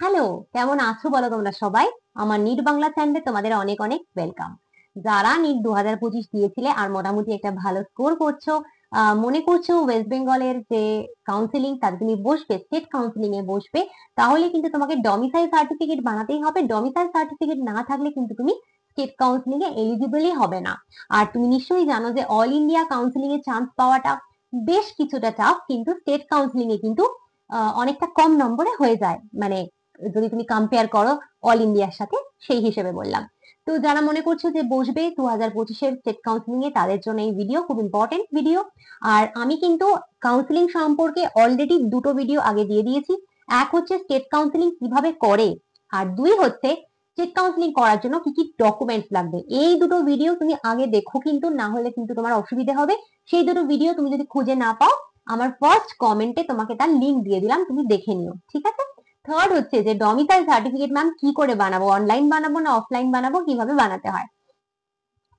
Hello, কেমন আছো বলো তোমরা সবাই? আমার নিট বাংলা চ্যানেলে তোমাদের অনেক অনেক ওয়েলকাম। যারা নিট 2025 দিয়েছিলে আর মোটামুটি একটা ভালো স্কোর করছো, মনে করছো ওয়েস্ট বেঙ্গলের যে কাউন্সিলিং তাতে তুমি বসবে, স্টেট কাউন্সিলিং এ বসবে, তাহলে কিন্তু তোমাকে ডমিসাইল সার্টিফিকেট বানাতেই হবে। ডমিসাইল সার্টিফিকেট না থাকলে কিন্তু তুমি স্টেট কাউন্সিলিং এ এলিজিবলই হবে না। আর তুমি নিশ্চয়ই জানো যে অল ইন্ডিয়া কাউন্সিলিং এ চান্স পাওয়াটা বেশ কিছুটা টাফ, কিন্তু স্টেট কাউন্সিলিং এ কিন্তু অনেকটা কম নম্বরে হয়ে যায়, মানে যদি তুমি কম্পেয়ার করো অল ইন্ডিয়ার সাথে, সেই হিসেবে বললাম। তো যারা মনে করছো যে বসবে 2025-এর স্টেট কাউন্সিলিং এ, তাদের জন্য এই ভিডিও খুব ইম্পর্টেন্ট ভিডিও। আর আমি কিন্তু কাউন্সিলিং সম্পর্কে অলরেডি দুটো ভিডিও আগে দিয়ে দিয়েছি। এক হচ্ছে স্টেট কাউন্সিলিং কিভাবে করে, আর দুই হচ্ছে স্টেট কাউন্সিলিং করার জন্য কি কি ডকুমেন্টস লাগবে। এই দুটো ভিডিও তুমি আগে দেখো, কিন্তু না হলে কিন্তু তোমার অসুবিধা হবে। সেই দুটো ভিডিও তুমি যদি খুঁজে না পাও, আমার ফার্স্ট কমেন্টে তোমাকে তার লিংক দিয়ে দিলাম, তুমি দেখে নিও, ঠিক আছে? থার্ড হচ্ছে যে ডমিসাইল সার্টিফিকেট ম্যাম কি করে বানাবো, অনলাইন বানাবো না অফলাইন বানাবো, কিভাবে বানাতে হয়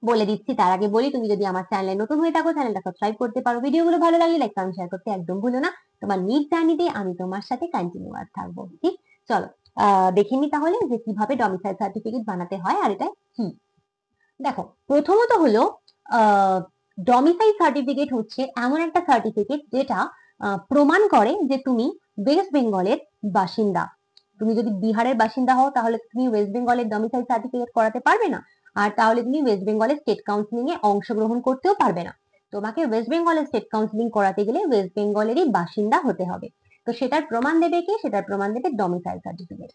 বলে দিচ্ছি। তার আগে বলি, তুমি যদি আমার চ্যানেলে নতুন হয়ে থাকো চ্যানেলটা সাবস্ক্রাইব করতে পারো, ভিডিওগুলো ভালো লাগলে লাইক কমেন্ট শেয়ার করতে একদম ভুলো না। তোমার নিট জার্নিতে আমি তোমার সাথে কন্টিনিউয়াস থাকবো, ঠিক? চলো দেখে নি তাহলে যে কিভাবে ডমিসাইল সার্টিফিকেট বানাতে হয় আর এটা কি। দেখো, প্রথমত হলো ডমিসাইল সার্টিফিকেট হচ্ছে এমন একটা সার্টিফিকেট যেটা প্রমাণ করে যে তুমি ওয়েস্ট বেঙ্গলের বাসিন্দা। তুমি যদি বিহারের বাসিন্দা হও তাহলে তুমি ওয়েস্ট বেঙ্গলের ডমিসাইল সার্টিফিকেট করাতে পারবে না, আর তাহলে তুমি ওয়েস্ট বেঙ্গলের স্টেট কাউন্সিলিং এ অংশগ্রহণ করতেও পারবে না। তোমাকে ওয়েস্ট বেঙ্গলের স্টেট কাউন্সিলিং করাতে গেলে ওয়েস্ট বেঙ্গলেরই বাসিন্দা হতে হবে। তো সেটার প্রমাণ দেবে কে? সেটার প্রমাণ দেবে ডমিসাইল সার্টিফিকেট।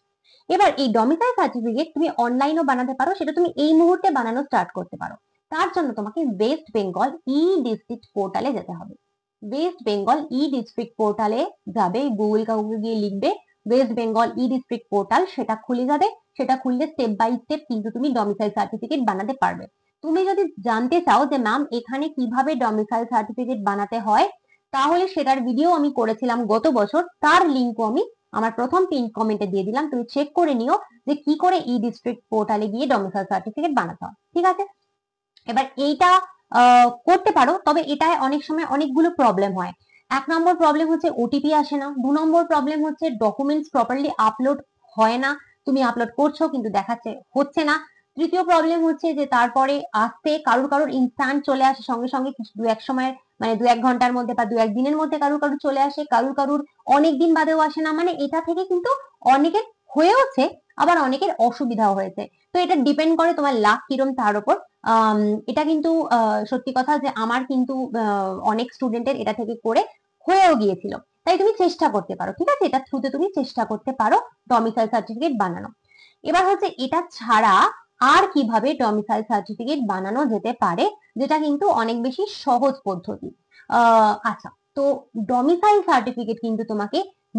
এবার এই ডমিসাইল সার্টিফিকেট তুমি অনলাইনও বানাতে পারো, সেটা তুমি এই মুহূর্তে বানানো স্টার্ট করতে পারো। তার জন্য তোমাকে ওয়েস্ট বেঙ্গল ই ডিস্ট্রিক্ট পোর্টালে যেতে হবে। ওয়েস্ট বেঙ্গল ই ডিস্ট্রিক্ট পোর্টালে যাবে, গুগল কাউকে গিয়ে লিখবে ওয়েস্ট বেঙ্গল ই ডিস্ট্রিক্ট পোর্টাল, সেটা খুলে যাবে। সেটা খুললে স্টেপ বাই স্টেপ কিন্তু তুমি ডমিসাইল সার্টিফিকেট বানাতে পারবে। তুমি যদি জানতে চাও যে ম্যাম এখানে কিভাবে ডমিসাইল সার্টিফিকেট বানাতে হয়, তাহলে সেটার ভিডিও আমি করেছিলাম গত বছর, তার লিঙ্কও আমি আমার প্রথম পিন কমেন্টে দিয়ে দিলাম, তুমি চেক করে নিও যে কি করে ই ডিস্ট্রিক্ট পোর্টালে গিয়ে ডমিসাইল সার্টিফিকেট বানাতে হয়, ঠিক আছে? এবার এইটা করতে পারো, তবে এটায় অনেক সময় অনেকগুলো প্রবলেম হয়। এক নম্বর প্রবলেম হচ্ছে ওটিপি আসে না। দু নম্বর প্রবলেম হচ্ছে ডকুমেন্টস প্রপারলি আপলোড হয় না, তুমি আপলোড করছো কিন্তু দেখাচ্ছে হচ্ছে না। তৃতীয় প্রবলেম হচ্ছে যে তারপরে আসতে কারুর কারুর ইনস্ট্যান্ট চলে আসে সঙ্গে সঙ্গে, কিছু দু এক সময়ের, মানে দু এক ঘন্টার মধ্যে বা দু এক দিনের মধ্যে কারুর কারুর চলে আসে, কারুর কারুর অনেক দিন বাদেও আসে না। মানে এটা থেকে কিন্তু অনেকের হয়েওছে, আবার অনেকের অসুবিধাও হয়েছে। তো এটা ডিপেন্ড করে তোমার লাক কিরম তার উপর। এটা কিন্তু সত্যি কথা যে আমার কিন্তু অনেক স্টুডেন্টের এটা থেকে করে হয়েও গিয়েছিল। তাই তুমি চেষ্টা করতে পারো, ঠিক আছে? এটা থ্রুতে তুমি চেষ্টা করতে পারো ডমিসাইল সার্টিফিকেট বানানো। এবার হচ্ছে এটা ছাড়া আর কিভাবে ডমিসাইল সার্টিফিকেট বানানো যেতে পারে, যেটা কিন্তু অনেক বেশি সহজ পদ্ধতি। আচ্ছা, তো ডমিসাইল সার্টিফিকেট কিন্তু তোমাকে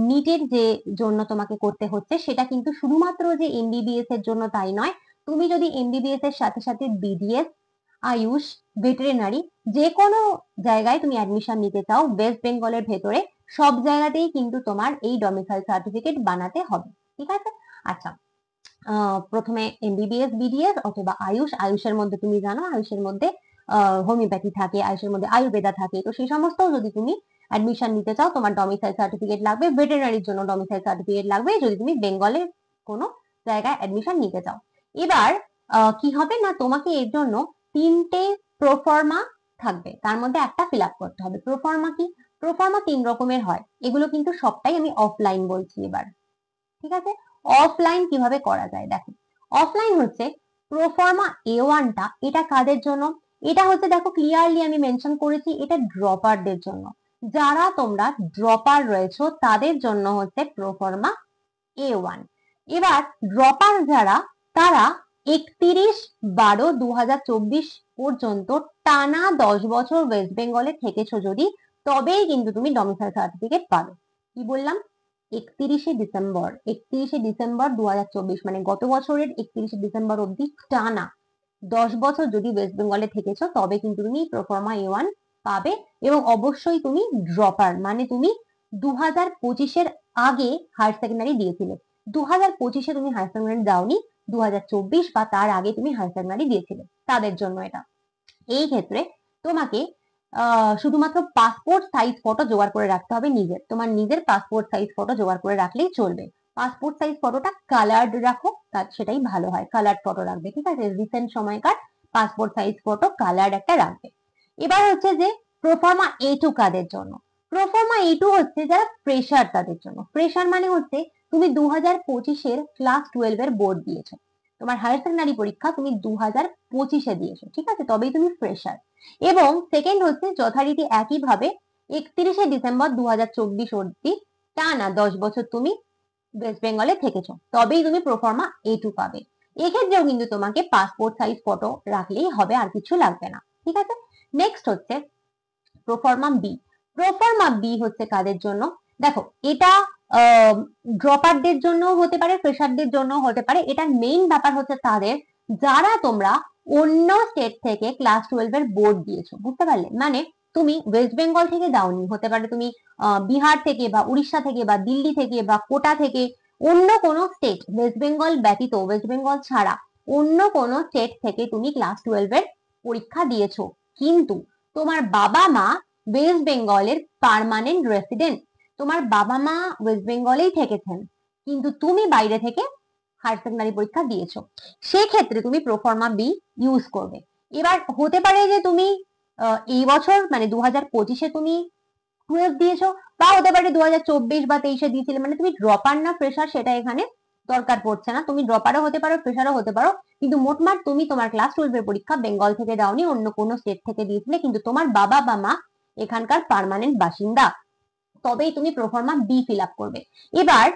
নিটের যে জন্য তোমাকে করতে হচ্ছে, সেটা কিন্তু শুধুমাত্র যে এমবিবিএস এর জন্য তাই নয়। তুমি যদি এমবিবিএস এর সাথে সাথে বিডিএস, আয়ুষ, ভেটেরিনারি যে কোনো জায়গায় তুমি অ্যাডমিশন নিতে চাও ওয়েস্ট বেঙ্গলের ভেতরে, সব জায়গাতেই কিন্তু তোমার এই ডমিসাইল সার্টিফিকেট বানাতে হবে, ঠিক আছে? আচ্ছা, প্রথমে এমবিবিএস, বিডিএস অথবা আয়ুষ। আয়ুষের মধ্যে তুমি জানো আয়ুষের মধ্যে হোমিওপ্যাথি থাকে, আয়ুষের মধ্যে আয়ুর্বেদা থাকে, তো সেই সমস্ত যদি তুমি অ্যাডমিশন নিতে চাও তোমার ডমিসাইল সার্টিফিকেট লাগবে। ভেটেরিনারির জন্য ডমিসাইল সার্টিফিকেট লাগবে যদি তুমি বেঙ্গলের কোনো জায়গায় অ্যাডমিশন নিতে চাও। এবার কি হবে না, তোমাকে এর জন্য তিনটে প্রোফর্মা থাকবে, তার মধ্যে একটা ফিল আপ করতে হবে। প্রোফর্মা কি? প্রোফর্মা তিন রকমের হয়, এগুলো কিন্তু সবটাই আমি অফলাইন বলছি এবার, ঠিক আছে? অফলাইন কিভাবে করা যায় দেখো। অফলাইন হচ্ছে প্রোফর্মা A1টা, এটা কাদের জন্য? এটা হচ্ছে, দেখো ক্লিয়ারলি আমি মেনশন করেছি, এটা ড্রপারদের জন্য। যারা তোমরা ড্রপার রয়েছো তাদের জন্য হচ্ছে প্রোফর্মা A1। এবার ড্রপার যারা, তারা 31/12/2024 পর্যন্ত টানা 10 বছর ওয়েস্ট বেঙ্গলে থেকেছো যদি, তবেই কিন্তু তুমি ডমিসাইল সার্টিফিকেট পাবে। কি বললাম? 31শে ডিসেম্বর 2024, মানে গত বছরের 31শে ডিসেম্বর অব্দি টানা 10 বছর যদি ওয়েস্ট বেঙ্গলে থেকেছো, তবে কিন্তু তুমি প্রোফর্মা A1 পাবে। এবং অবশ্যই তুমি ড্রপার, মানে তুমি 2025-এর আগে হায়ার সেকেন্ডারি দিয়েছিলে। 2025-এ তুমি হায়ার সেকেন্ডারি দাওনি, 2024 বা তার আগে তুমি হায়ার সেকেন্ডারি দিয়েছিলে, তাদের জন্য এটা। এই ক্ষেত্রে তোমাকে শুধুমাত্র পাসপোর্ট সাইজ ফটো জোগাড় করে রাখতে হবে নিজের, তোমার নিজের পাসপোর্ট সাইজ ফটো জোগাড় করে রাখলেই চলবে। পাসপোর্ট সাইজ ফটোটা কালার্ড রাখো, তার সেটাই ভালো হয়, কালার্ড ফটো রাখবে, ঠিক আছে? রিসেন্ট সময়কার পাসপোর্ট সাইজ ফটো কালার্ড একটা রাখবে। এবার হচ্ছে যে প্রোফর্মা A2 কাদের জন্য? প্রোফর্মা A2 হচ্ছে যারা ফ্রেশার তাদের জন্য। ফ্রেশার মানে হচ্ছে তুমি 2025-এর ক্লাস 12 এর বোর্ড দিয়েছো, তোমার হায়ার সেকেন্ডারি পরীক্ষা তুমি 2025-এ দিয়েছো, ঠিক আছে? তবেই তুমি ফ্রেশার। এবং সেকেন্ড হচ্ছে যথারীতি একইভাবে 31শে ডিসেম্বর 2024 অবধি টানা 10 বছর তুমি ওয়েস্ট বেঙ্গলে থেকেছো, তবেই তুমি প্রোফর্মা A2 পাবে। এক্ষেত্রেও কিন্তু তোমাকে পাসপোর্ট সাইজ ফটো রাখলেই হবে, আর কিছু লাগবে না, ঠিক আছে? নেক্সট হচ্ছে প্রোফর্মা বি। প্রোফর্মা বি হচ্ছে কাদের জন্য? দেখো, এটা ড্রপারদের জন্য হতে পারে, ফ্রেশারদের জন্য হতে পারে। এটার মেইন ব্যাপার হচ্ছে তাদের যারা তোমরা অন্য স্টেট থেকে ক্লাস 12 এর বোর্ড দিয়েছো, বুঝতে পারলে? মানে তুমি ওয়েস্ট বেঙ্গল থেকে দাওনি, হতে পারে তুমি বিহার থেকে বা উড়িষ্যা থেকে বা দিল্লি থেকে বা কোটা থেকে, অন্য কোনো স্টেট, ওয়েস্ট বেঙ্গল ব্যতীত, ওয়েস্ট বেঙ্গল ছাড়া অন্য কোনো স্টেট থেকে তুমি ক্লাস 12 এর পরীক্ষা দিয়েছো, কিন্তু তোমার বাবা মা ওয়েস্ট বেঙ্গলের পার্মানেন্ট রেসিডেন্ট, তোমার বাবা মা ওয়েস্ট বেঙ্গলেই থেকেছেন, কিন্তু তুমি বাইরে থেকে হায়ার সেকেন্ডারি পরীক্ষা দিয়েছো, সেক্ষেত্রে তুমি প্রোফর্মা বি ইউজ করবে। এবার হতে পারে যে তুমি এই বছর মানে 2025-এ তুমি 12 দিয়েছো, বা হতে পারে 2024 বা 23-এ দিয়েছিলে, মানে তুমি ড্রপার না ফ্রেশার সেটা এখানে দরকার পড়ছে না, তুমি ড্রপারও হতে পারো, ফ্রেশারও হতে পারো, কিন্তু মোটমাট তুমি তোমার ক্লাস 12 এর পরীক্ষা বেঙ্গল থেকে দাওনি, অন্য কোনো স্টেট থেকে দিয়েছিলে, কিন্তু তোমার বাবা বা মা এখানকার পার্মানেন্ট বাসিন্দা, তবেই তুমি প্রোফর্মা বি ফিল আপ করবে। এবার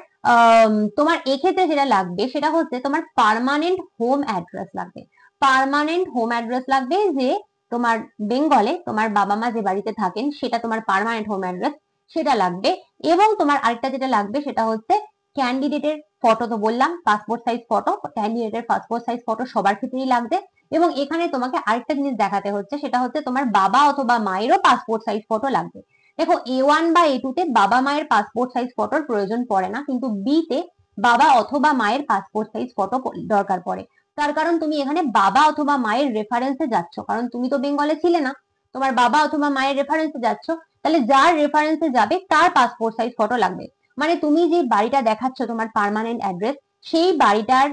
তোমার এক্ষেত্রে যেটা লাগবে সেটা হচ্ছে তোমার পার্মানেন্ট হোম অ্যাড্রেস লাগবে। পার্মানেন্ট হোম অ্যাড্রেস লাগবে, যে তোমার বেঙ্গলে তোমার বাবা মা যে বাড়িতে থাকেন সেটা তোমার পার্মানেন্ট হোম অ্যাড্রেস, সেটা লাগবে। এবং তোমার আরেকটা যেটা লাগবে সেটা হচ্ছে ক্যান্ডিডেটের ফটো, তো বললাম পাসপোর্ট সাইজ ফটো, ক্যান্ডিডেটের পাসপোর্ট সাইজ ফটো সবার ক্ষেত্রেই লাগবে। এবং এখানে তোমাকে আরেকটা জিনিস দেখাতে হচ্ছে, সেটা হচ্ছে তোমার বাবা অথবা মায়েরও পাসপোর্ট সাইজ ফটো লাগবে। দেখো, A1 বা A2 তে বাবা মায়ের পাসপোর্ট সাইজ ফটোর প্রয়োজন পড়ে না, কিন্তু বি তে বাবা অথবা মায়ের পাসপোর্ট সাইজ ফটো দরকার পড়ে। তার কারণ তুমি এখানে বাবা অথবা মায়ের রেফারেন্সে যাচ্ছ, কারণ তুমি তো বেঙ্গলে ছিলে না, তোমার বাবা অথবা মায়ের রেফারেন্সে যাচ্ছ, তাহলে যার রেফারেন্সে যাবে তার পাসপোর্ট সাইজ ফটো লাগবে। মানে তুমি যে বাড়িটা দেখাচ্ছ তোমার পার্মানেন্ট অ্যাড্রেস, সেই বাড়িটার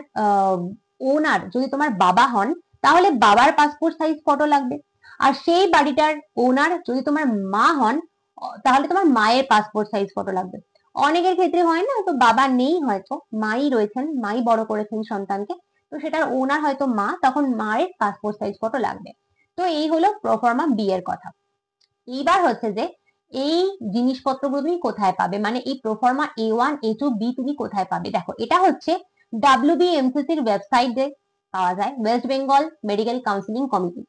ওনার যদি তোমার বাবা হন, তাহলে বাবার পাসপোর্ট সাইজ ফটো লাগবে। আর সেই বাড়িটার ওনার যদি তোমার মা হন, তাহলে তোমার মায়ের পাসপোর্ট সাইজ ফটো লাগবে। অনেকের ক্ষেত্রে হয় না, তো বাবা নেই, হয়তো মাই রয়েছেন, মাই বড় করেছেন সন্তানকে, তো সেটার ওনার হয়তো মা, তখন মায়ের পাসপোর্ট সাইজ ফটো লাগবে। তো এই হলো প্রোফর্মা বি এর কথা। এইবার হচ্ছে যে এই জিনিসপত্রগুলো তুমি কোথায় পাবে, মানে এই প্রোফর্মা A1 A2 B তুমি কোথায় পাবে? দেখো, এটা হচ্ছে WBMCC-র ওয়েবসাইটে পাওয়া যায়, West Bengal medical counselling committee.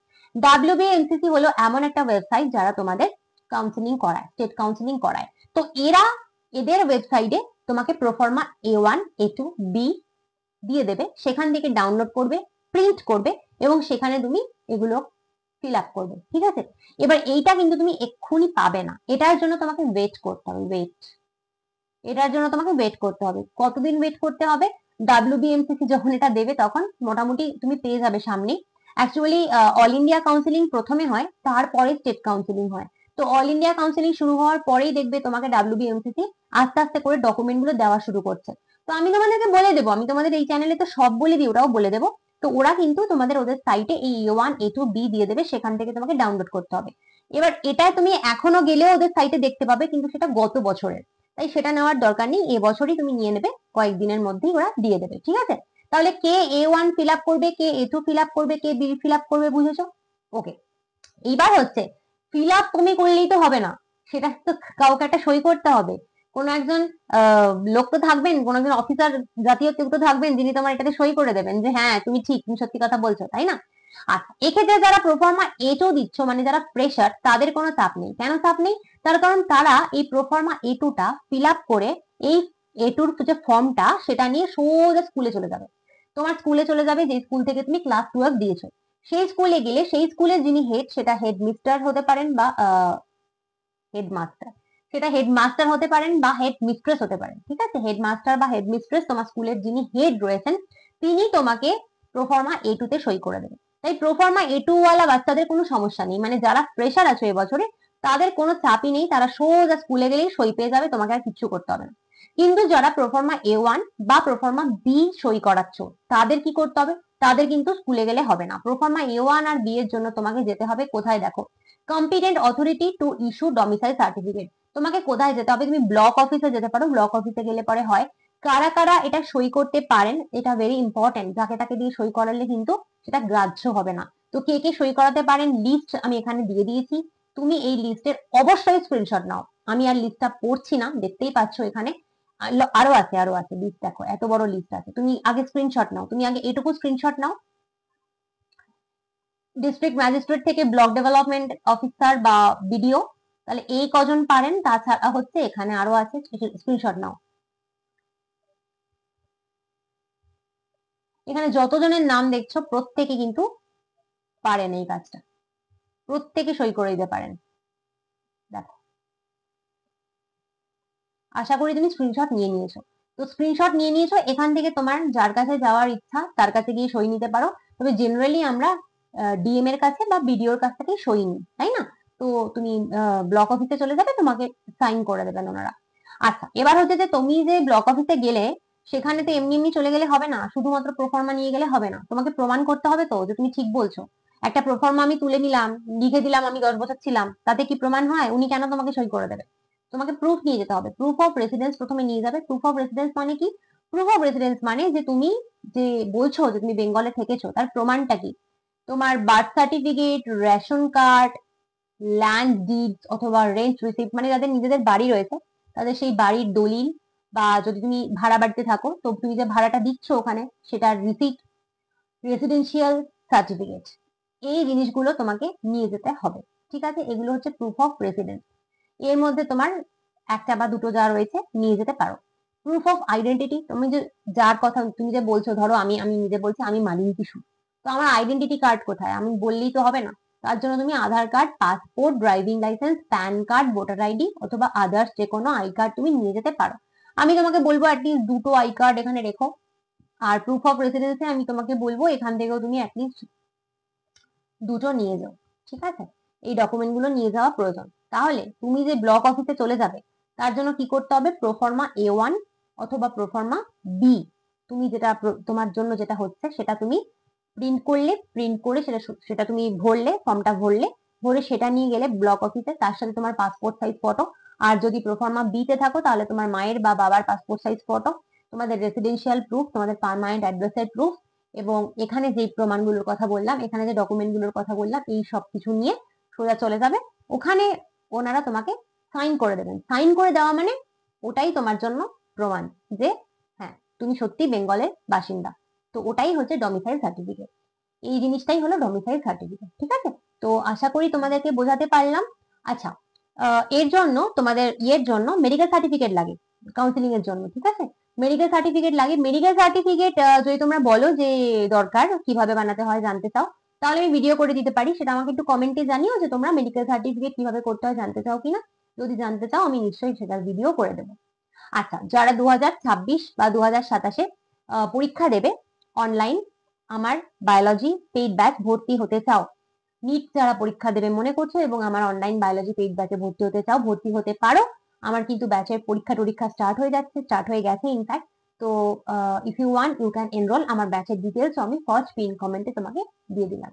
WBMCC হলো এমন একটা ওয়েবসাইট যারা তোমাদের কাউন্সিলিং করায়, স্টেট কাউন্সিলিং করায়। তো এদের ওয়েবসাইটে তোমাকে প্রোফর্মা A1 A2 B দিয়ে দেবে, সেখান থেকে ডাউনলোড করবে, প্রিন্ট করবে, এবং সেখানে তুমি এগুলো ফিল আপ করবে, ঠিক আছে? এবার এইটা কিন্তু তুমি এক্ষুনি পাবে না, এটার জন্য তোমাকে ওয়েট করতে হবে, এটার জন্য তোমাকে ওয়েট করতে হবে। কতদিন ওয়েট করতে হবে? WBMCC যখন এটা দেবে তখন মোটামুটি তুমি পেয়ে যাবে সামনে। অ্যাকচুয়ালি অল ইন্ডিয়া কাউন্সিলিং প্রথমে হয়, তারপরে স্টেট কাউন্সিলিং হয়। তো অল ইন্ডিয়া কাউন্সিলিং শুরু হওয়ার পরেই দেখবে তোমাকে WBMCC আস্তে আস্তে করে ডকুমেন্ট গুলো দেওয়া শুরু করছে। তো আমি তোমাদেরকে বলে দেবো, আমি তোমাদের এই চ্যানেলে তো সব বলে দিই, ওরাও বলে দেবো। তো ওরা কিন্তু তোমাদের ওদের সাইটে এই A1 A2 B দিয়ে দেবে, সেখান থেকে তোমাকে ডাউনলোড করতে হবে। এবার এটা তুমি এখনো গেলেও ওদের সাইটে দেখতে পাবে, কিন্তু সেটা গত বছরের, তাই সেটা নেওয়ার দরকার নেই, এবছরই তুমি নিয়ে নেবে, কয়েকদিনের মধ্যেই ওরা দিয়ে দেবে, ঠিক আছে? তাহলে কে A1 ফিল আপ করবে, কে A2 ফিল আপ করবে, কে বি ফিল আপ করবে, বুঝেছো? ওকে। এইবার হচ্ছে ফিল আপ তুমি করলেই তো হবে না, সেটা তো কাউকে একটা সই করতে হবে। কোনো একজন লোক তো থাকবেন, কোনো একজন অফিসার জাতীয় কেউ তো থাকবেন, যিনি তোমার এটাতে সই করে দেবেন যে হ্যাঁ তুমি ঠিক, তুমি সত্যি কথা বলছো, তাই না? আচ্ছা, এক্ষেত্রে যারা প্রোফর্মা A2 দিচ্ছ, মানে যারা ফ্রেশার, তাদের কোনো চাপ নেই। কেন চাপ নেই? তার কারণ তারা এই প্রোফর্মা A2টা ফিল আপ করে এই A2-র যে ফর্মটা সেটা নিয়ে সোজা স্কুলে চলে যাবে। তোমার স্কুলে চলে যাবে, যে স্কুল থেকে তুমি ক্লাস 12 দিয়েছো, সেই স্কুলে গেলে সেই স্কুলের যিনি হেড, সেটা হেড মিস্টার হতে পারেন বা হেডমাস্টার, সেটা হেডমাস্টার হতে পারেন বা হেড মিস্ট্রেস হতে পারেন, ঠিক আছে? হেডমাস্টার বা হেড মিস্ট্রেস, তোমার স্কুলের যিনি হেড রয়েছেন, তিনি তোমাকে প্রোফর্মা A2 তে সই করে দেবেন। তাই প্রোফর্মা A2 ওয়ালা বাচ্চাদের কোনো সমস্যা নেই, মানে যারা ফ্রেশার আছে এবছরে তাদের কোনো চাপই নেই, তারা সোজা স্কুলে গেলেই সই পেয়ে যাবে, তোমাকে আর কিচ্ছু করতে হবে না। কিন্তু যারা প্রোফর্মা A1 বা প্রোফর্মা বি সই করাচ্ছ, তাদের কি করতে হবে? তাদের কিন্তু স্কুলে গেলে হবে না। প্রোফর্মা A1 আর বি এর জন্য তোমাকে যেতে হবে কোথায়? দেখো, competent authority to issue domicile certificate. তোমাকে কোথায় যেতে হবে? তুমি ব্লক অফিসে যেতে পারো। ব্লক অফিসে গেলে পরে হয়, কারা কারা এটা সই করতে পারেন, এটা ভেরি ইম্পর্টেন্ট। যাকে তাকে দিয়ে সই করালে কিন্তু সেটা গ্রাহ্য হবে না। তো কে কে সই করাতে পারেন লিস্ট আমি এখানে দিয়ে দিয়েছি। তুমি এই লিস্টের অবশ্যই স্ক্রিনশট নাও। আমি আর লিস্টটা পড়ছি না, দেখতেই পাচ্ছ এখানে আরো আছে লিস্ট। দেখো এত বড় লিস্ট আছে। তুমি আগে স্ক্রিনশট নাও, তুমি আগে এটুকু স্ক্রিনশট নাও। ডিস্ট্রিক্ট ম্যাজিস্ট্রেট থেকে ব্লক ডেভেলপমেন্ট অফিসার বা বিডিও, তাহলে এই কজন পারেন। তাছাড়া হচ্ছে এখানে আরো আছে, স্ক্রিনশট নাও। এখানে যতজনের নাম দেখছো প্রত্যেকে কিন্তু পারেন এই কাজটা, প্রত্যেকে সই করে দিতে পারেন। দেখো, আশা করি তুমি স্ক্রিনশট নিয়ে নিয়েছো। তো স্ক্রিনশট নিয়ে নিয়েছো, এখান থেকে তোমার যার কাছে যাওয়ার ইচ্ছা তার কাছে গিয়ে সই নিতে পারো। তবে জেনারেলি আমরা ডিএম এর কাছে বা বিডিওর কাছ থেকে সই নিই, তাই না? তো তুমি ব্লক অফিসে চলে যাবে, তোমাকে সাইন করে দেবেন ওনারা। আচ্ছা, এবার হচ্ছে যে তুমি যে ব্লক অফিসে গেলে, সেখানে তো এমনি এমনি চলে গেলে হবে না, শুধুমাত্র প্রোফর্মা নিয়ে গেলে হবে না, তোমাকে প্রমাণ করতে হবে তো যে তুমি ঠিক বলছো। একটা প্রোফর্মা আমি তুলে নিলাম, লিখে দিলাম আমি 10 বছর ছিলাম, তাতে কি প্রমাণ হয়? উনি কেন তোমাকে সই করে দেবে? তোমাকে প্রুফ নিয়ে যেতে হবে। প্রুফ অফ রেসিডেন্স প্রথমে নিয়ে যাবে। প্রুফ অফ রেসিডেন্স মানে কি? প্রুফ অফ রেসিডেন্স মানে যে তুমি যে বলছো যে তুমি বেঙ্গলে থেকেছো, তার প্রমাণটা কি? তোমার birth certificate, ration card, land did অথবা রেন্ট রিসিপ্ট, মানে যাদের নিজেদের বাড়ি রয়েছে তাদের সেই বাড়ির দলিল, বা যদি তুমি ভাড়া বাড়িতে থাকো তো তুমি যে ভাড়াটা দিচ্ছ ওখানে সেটার রিসিপ্ট, রেসিডেন্সিয়াল সার্টিফিকেট, এই জিনিসগুলো তোমাকে নিয়ে যেতে হবে। ঠিক আছে, এগুলো হচ্ছে প্রুফ অফ রেসিডেন্স। এর মধ্যে তোমার একটা বা দুটো যা রয়েছে নিয়ে যেতে পারো। প্রুফ অফ আইডেন্টিটি, তুমি যে যার কথা তুমি যে বলছো, ধরো আমি আমি নিজে বলছি আমি মালিনী কিশোর, তো আমার আইডেন্টিটি কার্ড কোথায়? আমি বললেই তো হবে না। তার জন্য তুমি Aadhaar card, passport, driving licence, PAN card, voter ID অথবা আদার্স যে কোনো আই কার্ড তুমি নিয়ে যেতে পারো। আমি তোমাকে বলবো অ্যাটলিস্ট দুটো আই কার্ড এখানে রেখো। আর প্রুফ অফ রেসিডেন্সে আমি তোমাকে বলবো এখান থেকেও তুমি অ্যাটলিস্ট দুটো নিয়ে যাও। ঠিক আছে, এই ডকুমেন্ট গুলো নিয়ে যাওয়া প্রয়োজন। তাহলে তুমি যে ব্লক অফিসে চলে যাবে, তার জন্য কি করতে হবে? প্রোফর্মা A1 অথবা প্রোফর্মা বি, তুমি যেটা তোমার জন্য যেটা হচ্ছে সেটা তুমি প্রিন্ট করলে, প্রিন্ট করে সেটা সেটা তুমি ভরলে, ফর্মটা ভরলে, ভরে সেটা নিয়ে গেলে ব্লক অফিসে, তার সাথে তোমার পাসপোর্ট সাইজ ফটো। আর যদি প্রোফর্মা বি তে থাকো তাহলে তোমার মায়ের বা বাবার পাসপোর্ট সাইজ ফটো, তোমাদের রেসিডেন্সিয়াল প্রুফ, তোমাদের পার্মানেন্ট অ্যাড্রেসের প্রুফ, এবং এখানে যে প্রমাণগুলোর কথা বললাম, এখানে যে ডকুমেন্টগুলোর কথা বললাম, এই সব কিছু নিয়ে সোজা চলে যাবে ওখানে। ওনারা তোমাকে সাইন করে দেবেন। সাইন করে দেওয়া মানে ওটাই তোমার জন্য প্রমাণ যে হ্যাঁ তুমি সত্যি বেঙ্গলের বাসিন্দা। তো ওটাই হচ্ছে ডমিসাইল সার্টিফিকেট। এই জিনিসটাই হলো ডমিসাইল সার্টিফিকেট। ঠিক আছে, তো আশা করি তোমাদেরকে বোঝাতে পারলাম। আচ্ছা, এর জন্য তোমাদের ইয়ের জন্য মেডিকেল সার্টিফিকেট লাগে কাউন্সিলিং এর জন্য। ঠিক আছে, মেডিকেল সার্টিফিকেট লাগে। মেডিকেল সার্টিফিকেট যদি তোমরা বলো যে দরকার, কিভাবে বানাতে হয় জানতে চাও, তাহলে আমি ভিডিও করে দিতে পারি। সেটা আমাকে একটু কমেন্টে জানিও যে তোমরা মেডিকেল সার্টিফিকেট কিভাবে করতে হয় জানতে চাও কিনা। যদি জানতে চাও আমি নিশ্চয়ই সেটার ভিডিও করে দেবো। আচ্ছা, যারা 2026 বা 2027-এ পরীক্ষা দেবে অনলাইন, আমার বায়োলজি পেইড ব্যাচ ভর্তি হতে চাও, নিট যারা পরীক্ষা দেবে মনে করছো এবং আমার অনলাইন বায়োলজি পেইড ব্যাচে ভর্তি হতে চাও, ভর্তি হতে পারো। আমার কিন্তু ব্যাচের পরীক্ষা টরীক্ষা স্টার্ট হয়ে যাচ্ছে, স্টার্ট হয়ে গেছে ইনফ্যাক্ট। তো if you want you can enrol. আমার ব্যাচের ডিটেলস আমি ফার্স্ট পিন কমেন্টে তোমাকে দিয়ে দিলাম।